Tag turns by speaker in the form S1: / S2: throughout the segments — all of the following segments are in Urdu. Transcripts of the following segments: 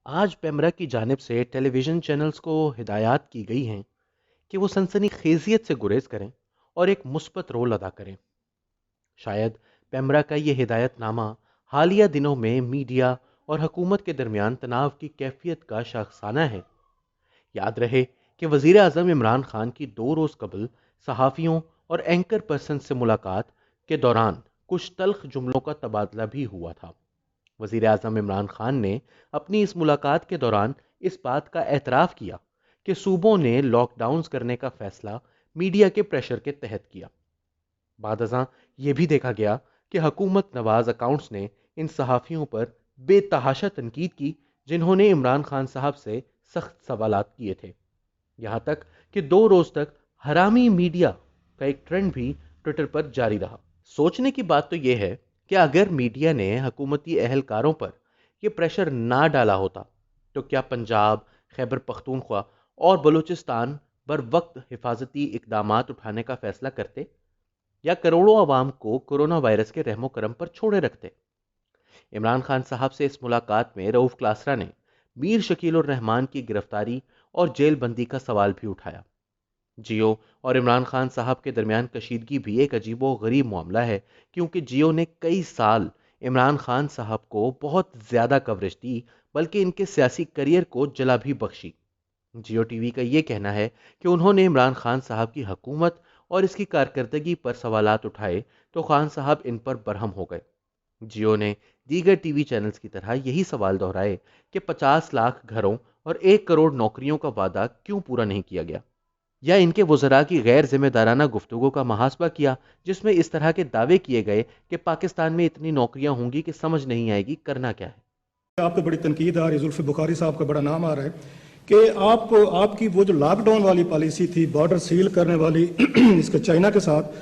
S1: آج پیمرا کی جانب سے ٹیلی ویژن چینلز کو ہدایات کی گئی ہیں کہ وہ سنسنی خیزیت سے گریز کریں اور ایک مثبت رول ادا کریں۔ شاید پیمرا کا یہ ہدایت نامہ حالیہ دنوں میں میڈیا اور حکومت کے درمیان تناؤ کی کیفیت کا شاخسانہ ہے۔ یاد رہے کہ وزیر اعظم عمران خان کی 2 روز قبل صحافیوں اور اینکر پرسن سے ملاقات کے دوران کچھ تلخ جملوں کا تبادلہ بھی ہوا تھا۔ وزیر اعظم عمران خان نے اپنی اس ملاقات کے دوران اس بات کا اعتراف کیا کہ صوبوں نے لاک ڈاؤنز کرنے کا فیصلہ میڈیا کے پریشر کے تحت کیا۔ بعد ازاں یہ بھی دیکھا گیا کہ حکومت نواز اکاؤنٹس نے ان صحافیوں پر بے تحاشا تنقید کی جنہوں نے عمران خان صاحب سے سخت سوالات کیے تھے، یہاں تک کہ 2 روز تک حرامی میڈیا کا ایک ٹرینڈ بھی ٹویٹر پر جاری رہا۔ سوچنے کی بات تو یہ ہے کہ اگر میڈیا نے حکومتی اہلکاروں پر یہ پریشر نہ ڈالا ہوتا تو کیا پنجاب، خیبر پختونخوا اور بلوچستان بر وقت حفاظتی اقدامات اٹھانے کا فیصلہ کرتے یا کروڑوں عوام کو کرونا وائرس کے رحم و کرم پر چھوڑے رکھتے؟ عمران خان صاحب سے اس ملاقات میں رؤوف کلاسرا نے میر شکیل الرحمان کی گرفتاری اور جیل بندی کا سوال بھی اٹھایا۔ جیو اور عمران خان صاحب کے درمیان کشیدگی بھی ایک عجیب و غریب معاملہ ہے، کیونکہ جیو نے کئی سال عمران خان صاحب کو بہت زیادہ کوریج دی، بلکہ ان کے سیاسی کریئر کو جلا بھی بخشی۔ جیو ٹی وی کا یہ کہنا ہے کہ انہوں نے عمران خان صاحب کی حکومت اور اس کی کارکردگی پر سوالات اٹھائے تو خان صاحب ان پر برہم ہو گئے۔ جیو نے دیگر ٹی وی چینلز کی طرح یہی سوال دہرائے کہ 50 لاکھ گھروں اور 1 کروڑ نوکریوں کا وعدہ کیوں پورا نہیں کیا گیا، یا ان کے وزراء کی غیر ذمہ دارانہ گفتگو کا محاسبہ کیا جس میں اس طرح کے دعوے کیے گئے کہ پاکستان میں اتنی نوکریاں ہوں گی کہ سمجھ نہیں آئے گی کرنا کیا ہے۔
S2: آپ پہ بڑی تنقید آ رہی ہے، زلفی بخاری صاحب کا بڑا نام آ رہا ہے کہ آپ کی وہ جو لاک ڈاؤن والی پالیسی تھی، بارڈر سیل کرنے والی اس کے چائنا کے ساتھ،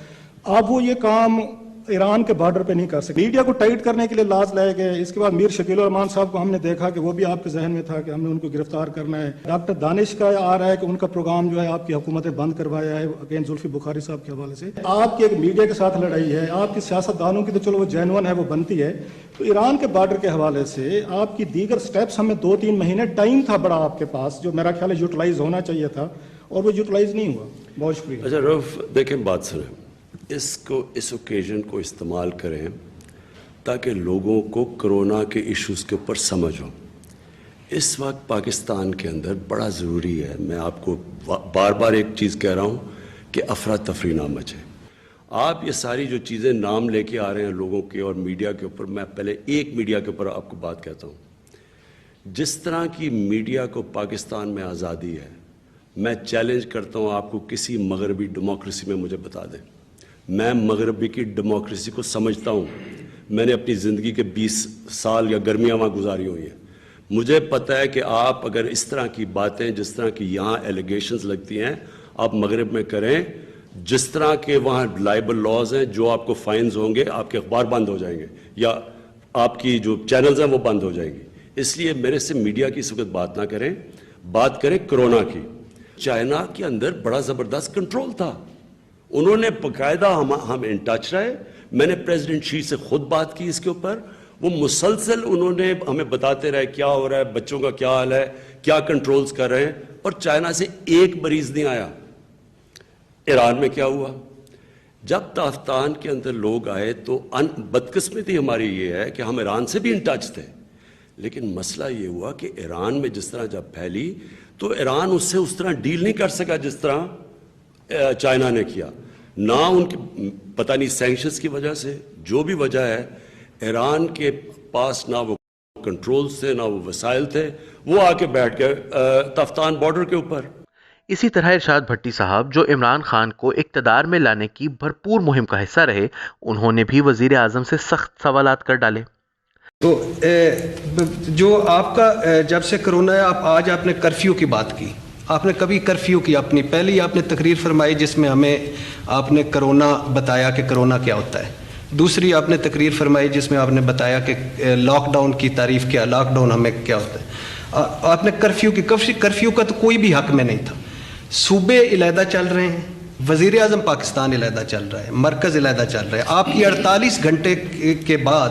S2: آپ وہ یہ کام ایران کے بارڈر پہ نہیں کر سکتے، میڈیا کو ٹائٹ کرنے کے لیے لاز لائے گئے۔ اس کے بعد میر شکیل الرحمان صاحب کو ہم نے دیکھا کہ وہ بھی آپ کے ذہن میں تھا کہ ہم نے ان کو گرفتار کرنا ہے۔ ڈاکٹر دانش کا آ رہا ہے کہ ان کا پروگرام جو ہے آپ کی حکومت نے بند کروایا ہے، اگین زلفی بخاری صاحب کے حوالے سے۔ آپ کی ایک میڈیا کے ساتھ لڑائی ہے، آپ کی سیاست دانوں کی تو چلو وہ جینون ہے، وہ بنتی ہے، تو ایران کے بارڈر کے حوالے سے آپ کی دیگر سٹیپس، ہمیں 2-3 مہینے ٹائم تھا بڑا آپ کے پاس، جو میرا خیال ہے یوٹیلائز ہونا چاہیے تھا، اور وہ یوٹیلائز نہیں ہوا۔ بہت شکریہ۔
S3: اچھا رؤف، دیکھیں بات سنیں، اس اوکیزن کو استعمال کریں تاکہ لوگوں کو کرونا کے ایشوز کے اوپر سمجھ ہو۔ اس وقت پاکستان کے اندر بڑا ضروری ہے، میں آپ کو بار بار ایک چیز کہہ رہا ہوں کہ افراتفری نہ مچے۔ آپ یہ ساری جو چیزیں نام لے کے آ رہے ہیں لوگوں کے اور میڈیا کے اوپر، میں پہلے ایک میڈیا کے اوپر آپ کو بات کہتا ہوں۔ جس طرح کی میڈیا کو پاکستان میں آزادی ہے، میں چیلنج کرتا ہوں آپ کو کسی مغربی ڈیموکریسی میں مجھے بتا دیں۔ میں مغربی کی ڈیموکریسی کو سمجھتا ہوں، میں نے اپنی زندگی کے 20 سال یا گرمیاں وہاں گزاری ہوئی ہیں۔ مجھے پتہ ہے کہ آپ اگر اس طرح کی باتیں، جس طرح کی یہاں ایلیگیشنز لگتی ہیں، آپ مغرب میں کریں، جس طرح کے وہاں لائبل لاز ہیں، جو آپ کو فائنز ہوں گے، آپ کے اخبار بند ہو جائیں گے یا آپ کی جو چینلز ہیں وہ بند ہو جائیں گی۔ اس لیے میرے سے میڈیا کی اس وقت بات نہ کریں، بات کریں کرونا کی۔ چائنا کے اندر بڑا زبردست کنٹرول تھا، انہوں نے باقاعدہ ہم ان ٹچ رہے، میں نے پریزیڈنٹ شی سے خود بات کی اس کے اوپر، وہ مسلسل انہوں نے ہمیں بتاتے رہے کیا ہو رہا ہے، بچوں کا کیا حال ہے، کیا کنٹرولز کر رہے ہیں، اور چائنا سے ایک مریض نہیں آیا۔ ایران میں کیا ہوا؟ جب تافتان کے اندر لوگ آئے تو بدقسمتی ہماری یہ ہے کہ ہم ایران سے بھی ان ٹچ تھے، لیکن مسئلہ یہ ہوا کہ ایران میں جس طرح جب پھیلی تو ایران اس سے اس طرح ڈیل نہیں کر سکا جس طرح چائنا نے کیا، نہ ان کی پتہ نہیں سینکشنز کی وجہ سے، جو بھی وجہ ہے، ایران کے پاس نہ وہ کنٹرولز تھے نہ وہ وسائل تھے، وہ آ کے بیٹھ گئے تفتان بارڈر کے اوپر۔
S1: اسی طرح ارشاد بھٹی صاحب، جو عمران خان کو اقتدار میں لانے کی بھرپور مہم کا حصہ رہے، انہوں نے بھی وزیر اعظم سے سخت سوالات کر ڈالے۔
S4: تو جو آپ کا جب سے کرونا ہے، آج آپ نے کرفیو کی بات کی، آپ نے کبھی کرفیو کی اپنی پہلی آپ نے تقریر فرمائی جس میں ہمیں آپ نے کرونا بتایا کہ کرونا کیا ہوتا ہے، دوسری آپ نے تقریر فرمائی جس میں آپ نے بتایا کہ لاک ڈاؤن کی تعریف کیا، لاک ڈاؤن ہمیں کیا ہوتا ہے، آپ نے کرفیو کی، کرفیو کا تو کوئی بھی حق میں نہیں تھا۔ صوبے علیحدہ چل رہے ہیں، وزیر اعظم پاکستان علیحدہ چل رہا ہے، مرکز علیحدہ چل رہا ہے، آپ کی 48 گھنٹے کے بعد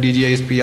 S4: DGSP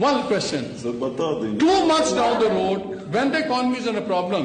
S5: One question. 2 months down the road, when the economy is in a problem,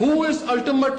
S5: Who is ultimate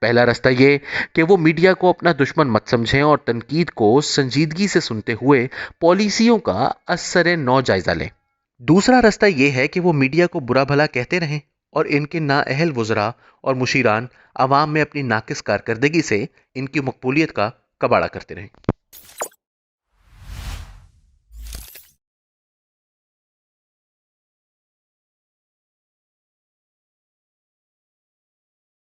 S1: پہلا راستہ یہ کہ وہ میڈیا کو اپنا دشمن مت سمجھیں اور تنقید کو سنجیدگی سے سنتے ہوئے پالیسیوں کا اثر نو جائزہ لیں۔ دوسرا راستہ یہ ہے کہ وہ میڈیا کو برا بھلا کہتے رہیں اور ان کے نااہل وزراء اور مشیران عوام میں اپنی ناقص کارکردگی سے ان کی مقبولیت کا کباڑہ کرتے رہیں۔